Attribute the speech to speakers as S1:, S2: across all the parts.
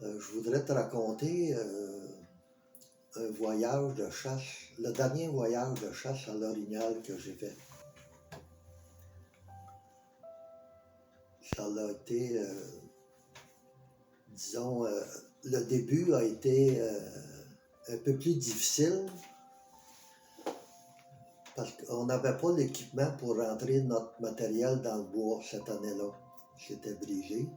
S1: Je voudrais te raconter un voyage de chasse, le dernier voyage de chasse à l'orignal que j'ai fait. Ça a été, disons, le début a été un peu plus difficile parce qu'on n'avait pas l'équipement pour rentrer notre matériel dans le bois cette année-là. C'était brisé.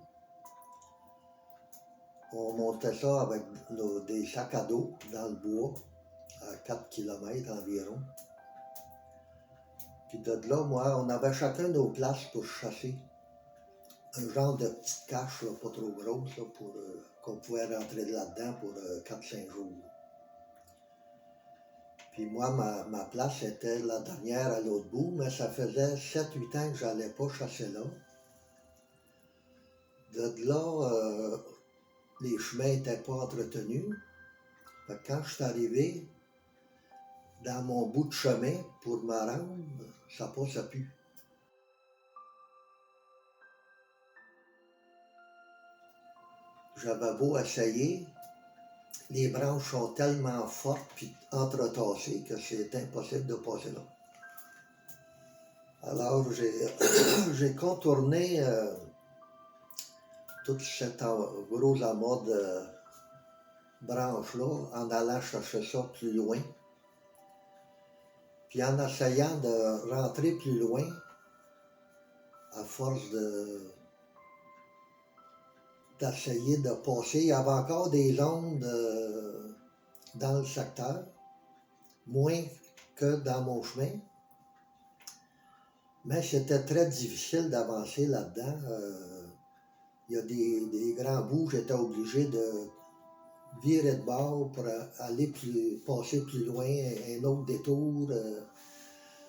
S1: On montait ça avec des sacs à dos dans le bois, à 4 km environ. Puis de là, moi, on avait chacun nos places pour chasser. Un genre de petite cache, là, pas trop grosse, là, pour qu'on pouvait rentrer là-dedans pour 4-5 jours. Puis moi, ma place était la dernière à l'autre bout, mais ça faisait 7-8 ans que j'allais pas chasser là. De là, les chemins n'étaient pas entretenus. Fait que quand je suis arrivé dans mon bout de chemin pour me rendre, ça passait plus. J'avais beau essayer, les branches sont tellement fortes et entretassées que c'est impossible de passer là. Alors j'ai contourné toute cette grosse amas de branches-là en allant chercher ça plus loin. Puis en essayant de rentrer plus loin, à force d'essayer de passer, il y avait encore des ondes dans le secteur, moins que dans mon chemin. Mais c'était très difficile d'avancer là-dedans. Il y a des grands bouts, j'étais obligé de virer de bord pour aller passer plus loin, un autre détour,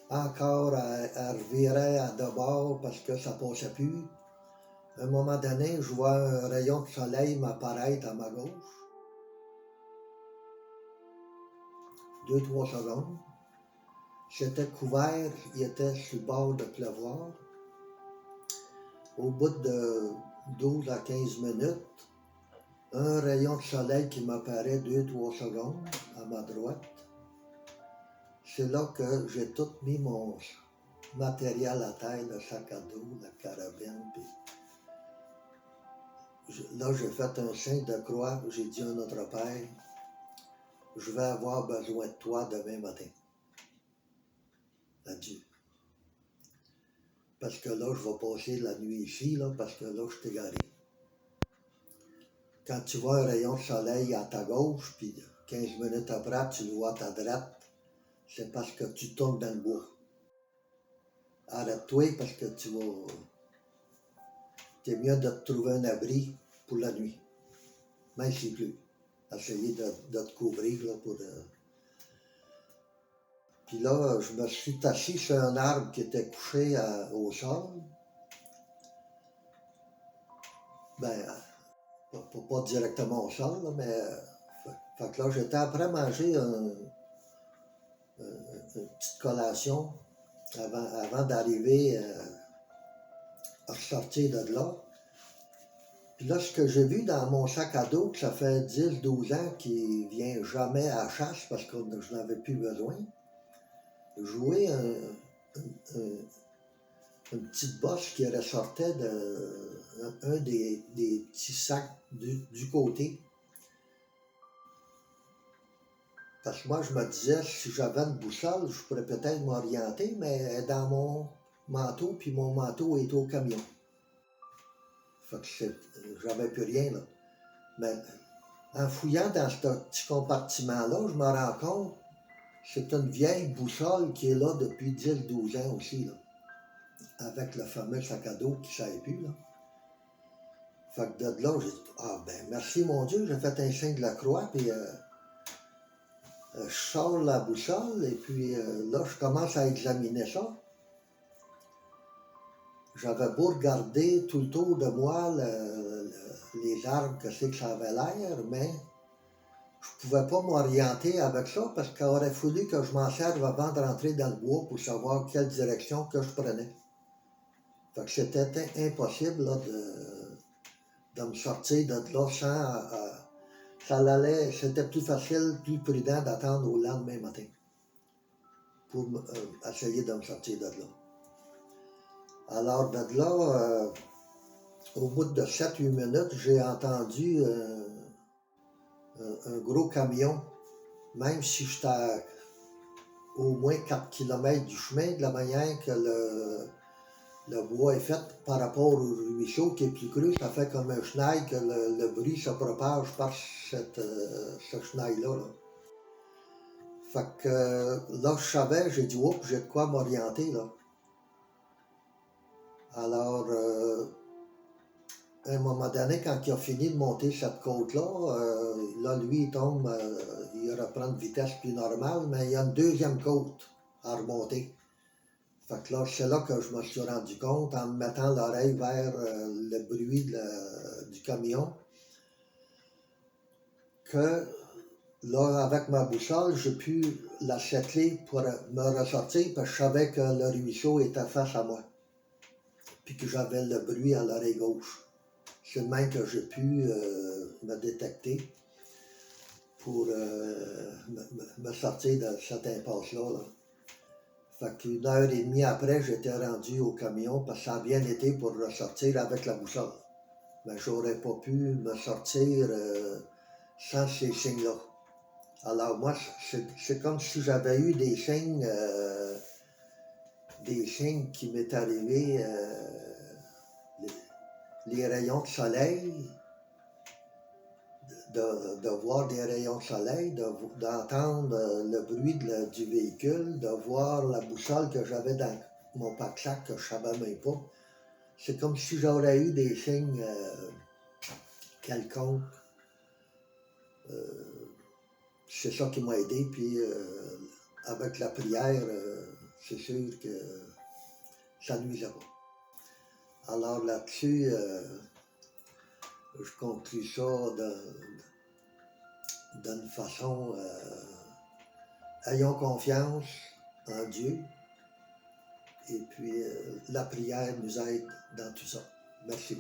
S1: encore à revirer à de bord parce que ça passait plus. À un moment donné, je vois un rayon de soleil m'apparaître à ma gauche. 2-3 secondes. C'était couvert, il était sur le bord de pleuvoir. Au bout de 12 à 15 minutes, un rayon de soleil qui m'apparaît 2-3 secondes à ma droite. C'est là que j'ai tout mis mon matériel à terre, le sac à dos, la carabine. Là, j'ai fait un signe de croix, j'ai dit à notre père, je vais avoir besoin de toi demain matin. Adieu. Parce que là, je vais passer la nuit ici, là, parce que là, je t'ai garé. Quand tu vois un rayon de soleil à ta gauche, puis 15 minutes après, tu le vois à ta droite, c'est parce que tu tombes dans le bois. Arrête-toi parce que tu vas... C'est mieux de te trouver un abri pour la nuit. Même s'il pleut. Essayer de te couvrir là, pour... Puis là, je me suis assis sur un arbre qui était couché au sol. Ben, pas directement au sol, là, mais... Fait que là, j'étais après manger une petite collation avant d'arriver à ressortir de là. Puis là, ce que j'ai vu dans mon sac à dos, que ça fait 10-12 ans qu'il ne vient jamais à la chasse parce que je n'avais plus besoin, jouer une petite bosse qui ressortait d'un des petits sacs du côté. Parce que moi, je me disais, si j'avais une boussole, je pourrais peut-être m'orienter, mais dans mon manteau, puis mon manteau est au camion. Fait que j'avais plus rien, là. Mais en fouillant dans ce petit compartiment-là, je me rends compte que c'est une vieille boussole qui est là depuis 10-12 ans aussi, là. Avec le fameux sac à dos qui ne savait plus, là. Fait que de là, j'ai dit, ah ben merci mon Dieu, j'ai fait un signe de la croix, puis je sors la boussole, et puis là, je commence à examiner ça. J'avais beau regarder tout autour de moi les arbres, que c'est que ça avait l'air, mais je pouvais pas m'orienter avec ça parce qu'il aurait fallu que je m'en serve avant de rentrer dans le bois pour savoir quelle direction que je prenais. Fait que c'était impossible là, de me sortir de là sans... c'était plus facile, plus prudent d'attendre au lendemain matin pour essayer de me sortir de là. Alors, de là, au bout de 7-8 minutes, j'ai entendu un gros camion, même si j'étais à au moins 4 km du chemin, de la manière que le bois est fait par rapport au ruisseau qui est plus creux, ça fait comme un chenal que le bruit se propage par ce chenal-là. Là. Fait que là, je savais, j'ai dit, oups, j'ai de quoi m'orienter, là. Alors, à un moment donné, quand il a fini de monter cette côte-là, là, lui, il tombe, il reprend une vitesse plus normale, mais il y a une deuxième côte à remonter. Fait que là, c'est là que je me suis rendu compte, en me mettant l'oreille vers le bruit du camion, que là, avec ma boussole, j'ai pu la settler pour me ressortir parce que je savais que le ruisseau était face à moi. Puis que j'avais le bruit à l'oreille gauche. C'est le même que j'ai pu me détecter pour me sortir de cette impasse-là. Là. Fait qu'une heure et demie après, j'étais rendu au camion parce que ça a bien été pour ressortir avec la boussole. Mais j'aurais pas pu me sortir sans ces signes-là. Alors moi, c'est comme si j'avais eu des signes qui m'étaient arrivés, les rayons de soleil, de voir des rayons de soleil, d'entendre le bruit du véhicule, de voir la boussole que j'avais dans mon pack-sac que je ne savais même pas. C'est comme si j'aurais eu des signes quelconques. C'est ça qui m'a aidé, puis avec la prière, c'est sûr que ça ne nuisait pas. Alors là-dessus, je conclue ça d'une façon, ayons confiance en Dieu, et puis la prière nous aide dans tout ça. Merci.